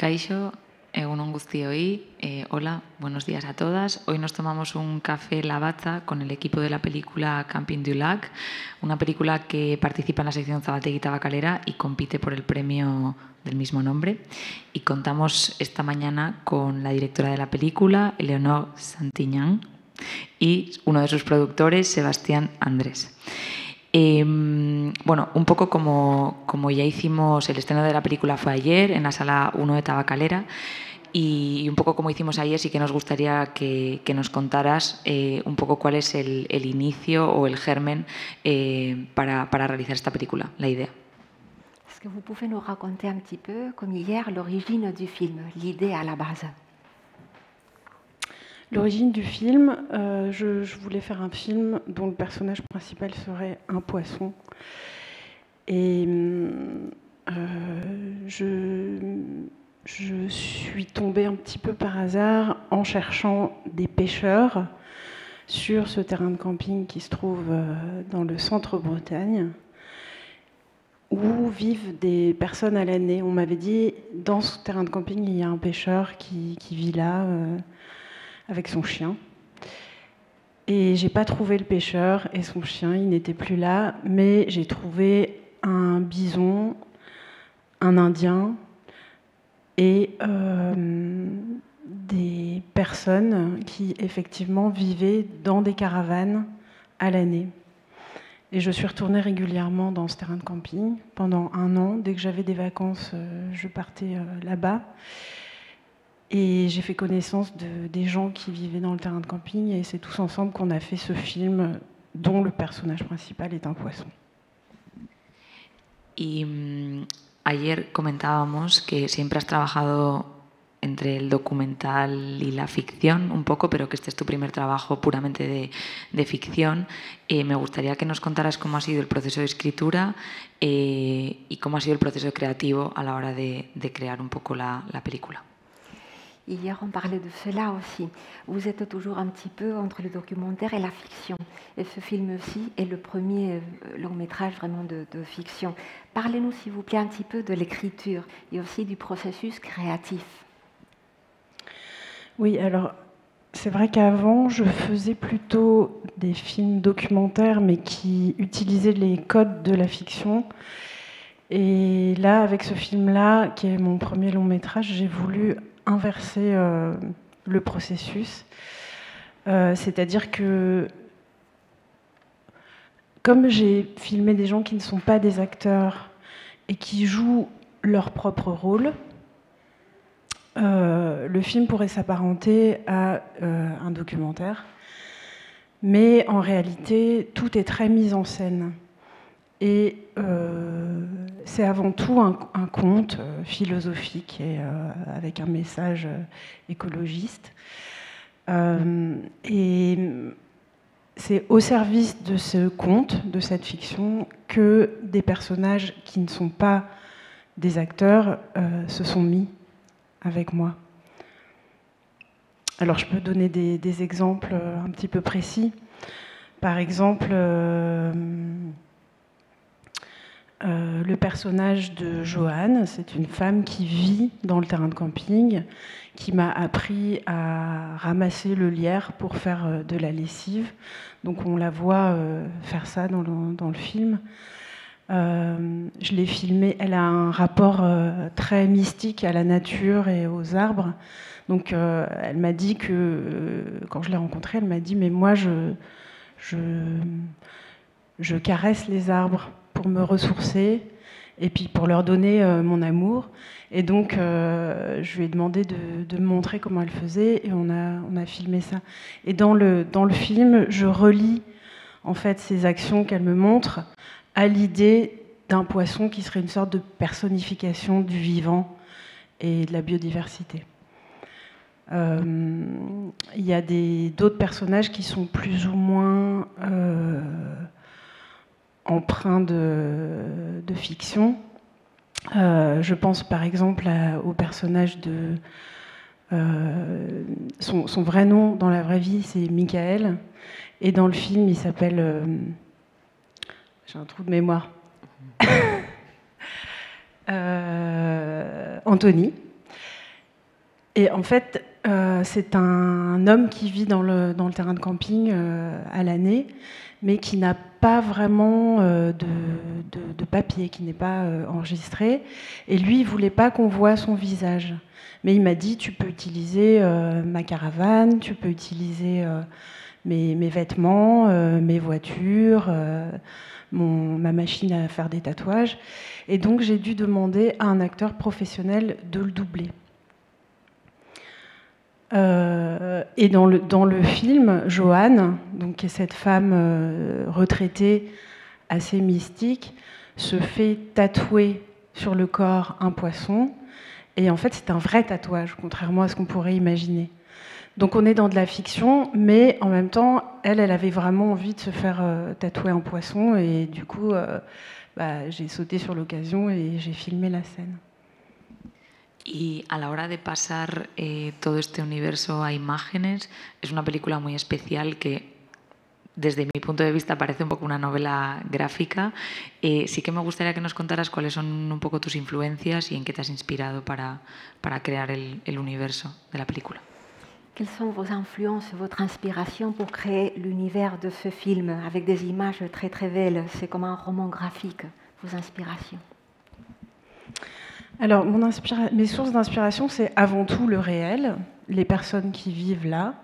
Kaixo, egunon guztioi, hola, buenos días a todas. Hoy nos tomamos un café Lavazza con el equipo de la película Camping du Lac, una película que participa en la sección Zabaltegui Tabacalera y compite por el premio del mismo nombre. Y contamos esta mañana con la directora de la película, Eleonore Santignan, y uno de sus productores, Sebastián Andrés. Bueno, un poco como ya hicimos, el estreno de la película fue ayer en la Sala 1 de Tabacalera, y un poco como hicimos ayer, sí que nos gustaría que nos contaras un poco cuál es el inicio o el germen para realizar esta película, la idea. Est-ce que vous pouvez nous raconter un petit peu, comme hier, l'origine du film, l'idée à la base? L'origine du film, je voulais faire un film dont le personnage principal serait un poisson. Et je suis tombée un petit peu par hasard en cherchant des pêcheurs sur ce terrain de camping qui se trouve dans le centre-Bretagne, où vivent des personnes à l'année. On m'avait dit, dans ce terrain de camping, il y a un pêcheur qui vit là, avec son chien. Et j'ai pas trouvé le pêcheur et son chien, il n'était plus là, mais j'ai trouvé un bison, un indien et des personnes qui effectivement vivaient dans des caravanes à l'année. Et je suis retournée régulièrement dans ce terrain de camping pendant 1 an. Dès que j'avais des vacances, je partais là-bas. Et j'ai fait connaissance des gens qui vivaient dans le terrain de camping, et c'est tous ensemble qu'on a fait ce film dont le personnage principal est un poisson. Y ayer comentábamos que siempre has trabajado entre el documental y la ficción un poco, pero que este es tu primer trabajo puramente de ficción. Me gustaría que nos contaras cómo ha sido el proceso de escritura y cómo ha sido el proceso creativo a la hora de crear un poco la película. Hier, on parlait de cela aussi. Vous êtes toujours un petit peu entre le documentaire et la fiction. Et ce film-ci est le premier long-métrage vraiment de fiction. Parlez-nous, s'il vous plaît, un petit peu de l'écriture et aussi du processus créatif. Oui, alors, c'est vrai qu'avant, je faisais plutôt des films documentaires, mais qui utilisaient les codes de la fiction. Et là, avec ce film-là, qui est mon premier long-métrage, j'ai voulu inverser le processus. C'est-à-dire que, comme j'ai filmé des gens qui ne sont pas des acteurs et qui jouent leur propre rôle, le film pourrait s'apparenter à un documentaire. Mais en réalité, tout est très mis en scène. Et c'est avant tout un conte philosophique et avec un message écologiste. Et c'est au service de ce conte, de cette fiction, que des personnages qui ne sont pas des acteurs se sont mis avec moi. Alors je peux donner des exemples un petit peu précis. Par exemple, le personnage de Joanne, c'est une femme qui vit dans le terrain de camping, qui m'a appris à ramasser le lierre pour faire de la lessive. Donc on la voit faire ça dans le film. Je l'ai filmée, elle a un rapport très mystique à la nature et aux arbres. Donc elle m'a dit que, quand je l'ai rencontrée, elle m'a dit « mais moi je caresse les arbres pour me ressourcer et puis pour leur donner mon amour ». Et donc, je lui ai demandé de me montrer comment elle faisait, et on a filmé ça. Et dans le film, je relie en fait ces actions qu'elle me montre à l'idée d'un poisson qui serait une sorte de personnification du vivant et de la biodiversité. Il y a d'autres personnages qui sont plus ou moins empreints de fiction. Je pense par exemple au personnage de... son vrai nom dans la vraie vie, c'est Michael. Et dans le film, il s'appelle... j'ai un trou de mémoire. Anthony. Et en fait, c'est un homme qui vit dans le terrain de camping à l'année, mais qui n'a pas vraiment de papier, qui n'est pas enregistré. Et lui, il ne voulait pas qu'on voie son visage. Mais il m'a dit, tu peux utiliser ma caravane, tu peux utiliser mes vêtements, mes voitures, ma machine à faire des tatouages. Et donc, j'ai dû demander à un acteur professionnel de le doubler. Et dans le film, Joanne, donc, qui est cette femme retraitée assez mystique, se fait tatouer sur le corps un poisson. Et en fait, c'est un vrai tatouage, contrairement à ce qu'on pourrait imaginer. Donc on est dans de la fiction, mais en même temps, elle avait vraiment envie de se faire tatouer un poisson. Et du coup, j'ai sauté sur l'occasion et j'ai filmé la scène. Y a la hora de pasar todo este universo a imágenes, es una película muy especial que, desde mi punto de vista, parece un poco una novela gráfica. Sí que me gustaría que nos contaras cuáles son un poco tus influencias y en qué te has inspirado para crear el universo de la película. Quelles sont vos influences, votre inspiration pour créer l'univers de ce film avec des images très très belles? C'est comme un roman graphique, vos inspirations. Alors, mes sources d'inspiration, c'est avant tout le réel, les personnes qui vivent là,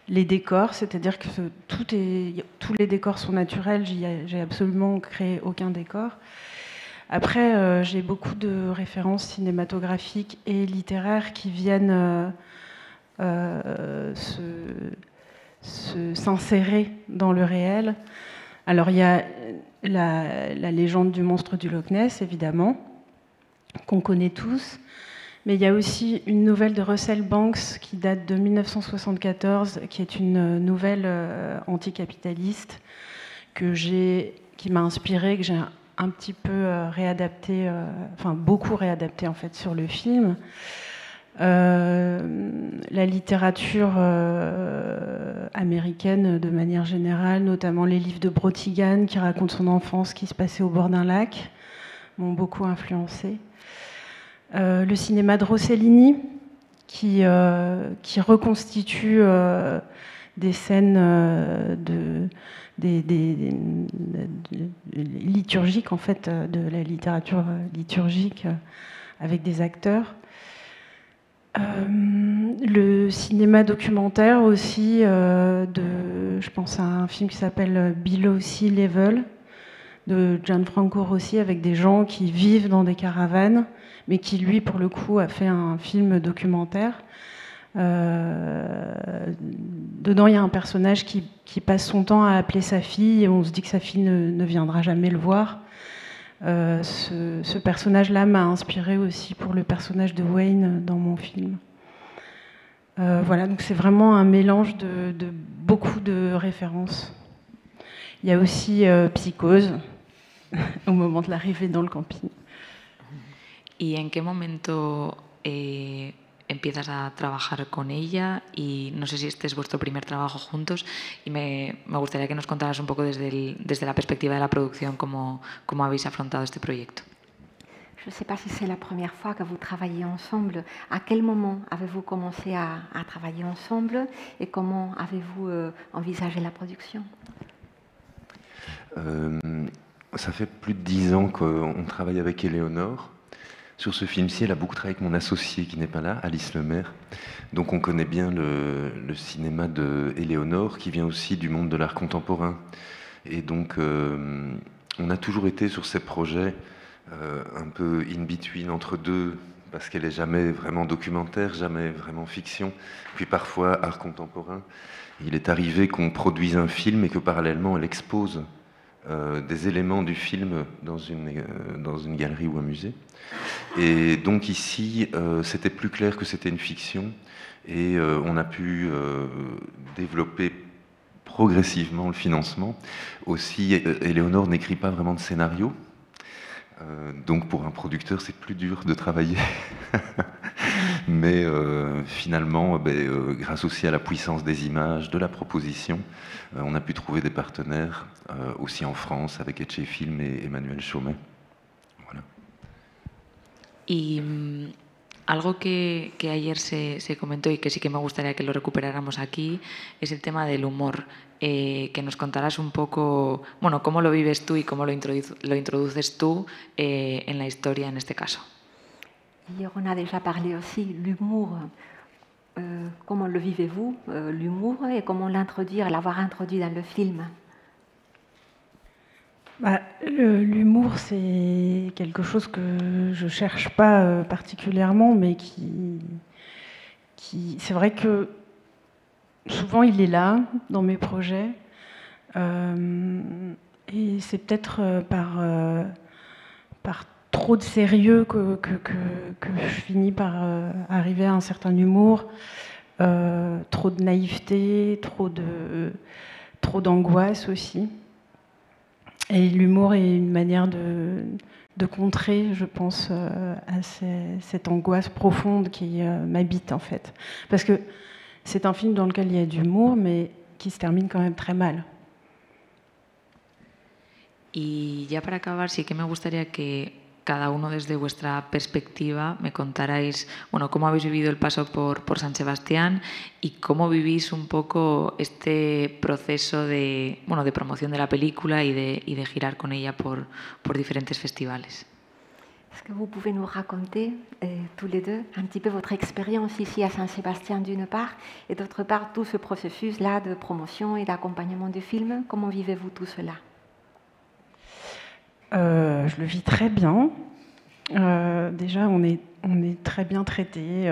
les décors, c'est-à-dire que tous les décors sont naturels, j'ai absolument créé aucun décor. Après, j'ai beaucoup de références cinématographiques et littéraires qui viennent s'insérer dans le réel. Alors, il y a la légende du monstre du Loch Ness, évidemment, qu'on connaît tous, mais il y a aussi une nouvelle de Russell Banks qui date de 1974, qui est une nouvelle anticapitaliste qui m'a inspirée, que j'ai un petit peu réadaptée, beaucoup réadaptée en fait sur le film. La littérature américaine de manière générale, notamment les livres de Brotigan qui racontent son enfance qui se passait au bord d'un lac, m'ont beaucoup influencée. Le cinéma de Rossellini, qui reconstitue des scènes liturgiques, en fait, de la littérature liturgique avec des acteurs. Le cinéma documentaire aussi, je pense à un film qui s'appelle Below Sea Level, de Gianfranco Rossi, avec des gens qui vivent dans des caravanes, mais qui, lui, pour le coup, a fait un film documentaire. Dedans, il y a un personnage qui passe son temps à appeler sa fille, et on se dit que sa fille ne viendra jamais le voir. Ce personnage-là m'a inspiré aussi pour le personnage de Wayne dans mon film. Voilà, donc c'est vraiment un mélange de beaucoup de références. Il y a aussi Psychose, au moment de l'arrivée dans le camping. ¿Y en qué momento empiezas a trabajar con ella? Y no sé si este es vuestro primer trabajo juntos, y me gustaría que nos contaras un poco desde la perspectiva de la producción cómo habéis afrontado este proyecto. Je ne sais pas si c'est la première fois que vous travaillez ensemble. À quel moment avez-vous commencé à travailler ensemble et comment avez-vous envisagé la production? Ça fait plus de 10 ans qu'on travaille avec Éléonore. Sur ce film-ci, elle a beaucoup travaillé avec mon associé qui n'est pas là, Alice Lemaire. Donc on connaît bien le cinéma d'Éléonore, qui vient aussi du monde de l'art contemporain. Et donc on a toujours été sur ces projets un peu in-between entre deux, parce qu'elle n'est jamais vraiment documentaire, jamais vraiment fiction, puis parfois art contemporain. Il est arrivé qu'on produise un film et que parallèlement elle expose des éléments du film dans une galerie ou un musée. Et donc ici, c'était plus clair que c'était une fiction, et on a pu développer progressivement le financement. Aussi, Éléonore n'écrit pas vraiment de scénario, donc pour un producteur, c'est plus dur de travailler. Mais finalement, grâce aussi à la puissance des images, de la proposition, on a pu trouver des partenaires aussi en France avec Etche Film et Emmanuel Chaumet. Voilà. Y Algo que ayer se comentó y que sí que me gustaría que lo recuperáramos aquí es el tema del humor. Que nos contarás un poco, bueno, cómo lo vives tú y cómo lo introduces tú en la historia en este caso. Hier, on a déjà parlé aussi l'humour. Comment le vivez-vous, l'humour, et comment l'avoir introduit dans le film? L'humour, c'est quelque chose que je cherche pas particulièrement, mais c'est vrai que souvent il est là dans mes projets, et c'est peut-être par trop de sérieux que je finis par arriver à un certain humour, trop de naïveté, trop d'angoisse aussi. Et l'humour est une manière de contrer, je pense, à cette angoisse profonde qui m'habite en fait. Parce que c'est un film dans lequel il y a de l'humour, mais qui se termine quand même très mal. Y ya para acabar, sí que me gustaría que cada uno desde vuestra perspectiva me contarais, bueno, cómo habéis vivido el paso por San Sebastián y cómo vivís un poco este proceso de promoción de la película y de girar con ella por diferentes festivales. Est-ce que vous pouvez nous raconter, tous les deux, un petit peu votre expérience ici à Saint-Sébastien d'une part, et d'autre part tout ce processus-là de promotion et d'accompagnement du film? Comment vivez-vous tout cela? Je le vis très bien. Déjà, on est très bien traité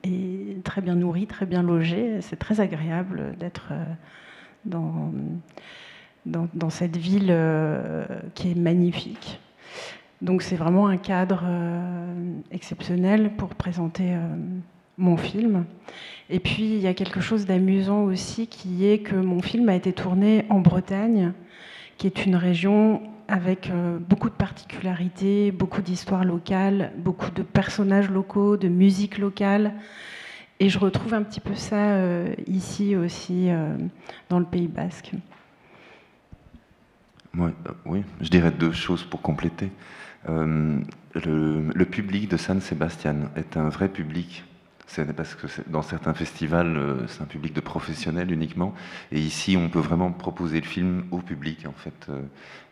et très bien nourri, très bien logé. C'est très agréable d'être dans cette ville qui est magnifique. Donc c'est vraiment un cadre exceptionnel pour présenter mon film. Et puis il y a quelque chose d'amusant aussi qui est que mon film a été tourné en Bretagne, qui est une région avec beaucoup de particularités, beaucoup d'histoires locales, beaucoup de personnages locaux, de musique locale. Et je retrouve un petit peu ça ici aussi, dans le Pays Basque. Oui, je dirais deux choses pour compléter. Le public de San Sebastián est un vrai public. C'est parce que dans certains festivals, c'est un public de professionnels uniquement. Et ici, on peut vraiment proposer le film au public, en fait,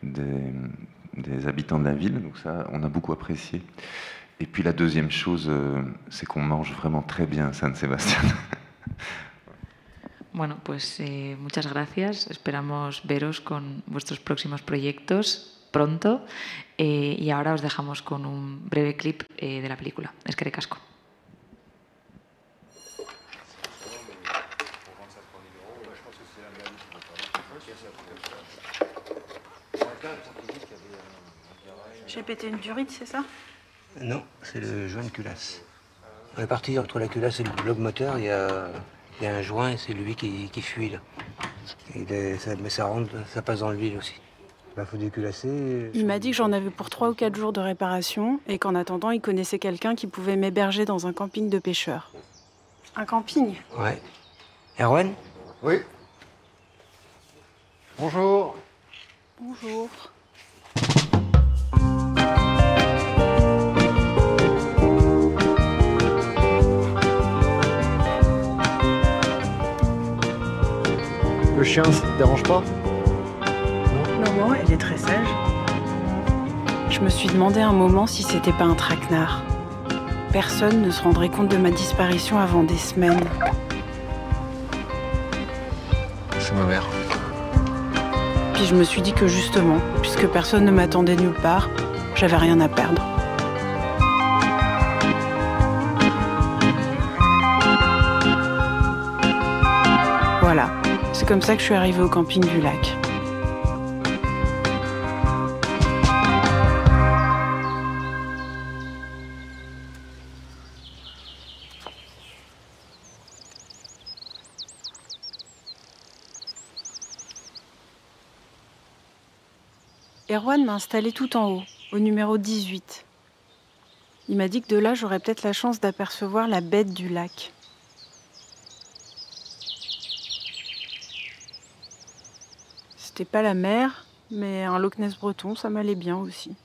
des habitants de la ville. Donc ça, on a beaucoup apprécié. Et puis la deuxième chose, c'est qu'on mange vraiment très bien à San Sebastián. Bueno, pues muchas gracias. Esperamos veros con vuestros próximos proyectos pronto. Y ahora os dejamos con un breve clip de la película. Eskerrik asko. J'ai pété une durite, c'est ça? Non, c'est le joint de culasse. La partie entre la culasse et le bloc moteur, il y a un joint et c'est lui qui fuit là. Mais ça passe dans l'huile aussi. Il faut déculasser. Il m'a dit que j'en avais pour 3 ou 4 jours de réparation et qu'en attendant, il connaissait quelqu'un qui pouvait m'héberger dans un camping de pêcheurs. Un camping? Ouais. Erwan? Oui. Bonjour. Bonjour. Le chien, ça te dérange pas? Non, elle est très sage. Je me suis demandé un moment si c'était pas un traquenard. Personne ne se rendrait compte de ma disparition avant des semaines. C'est ma mère. Puis je me suis dit que justement, puisque personne ne m'attendait nulle part, j'avais rien à perdre. Voilà, c'est comme ça que je suis arrivée au camping du lac. Erwan m'a installé tout en haut, au numéro 18. Il m'a dit que de là, j'aurais peut-être la chance d'apercevoir la bête du lac. C'était pas la mer, mais un Loch Ness breton, ça m'allait bien aussi.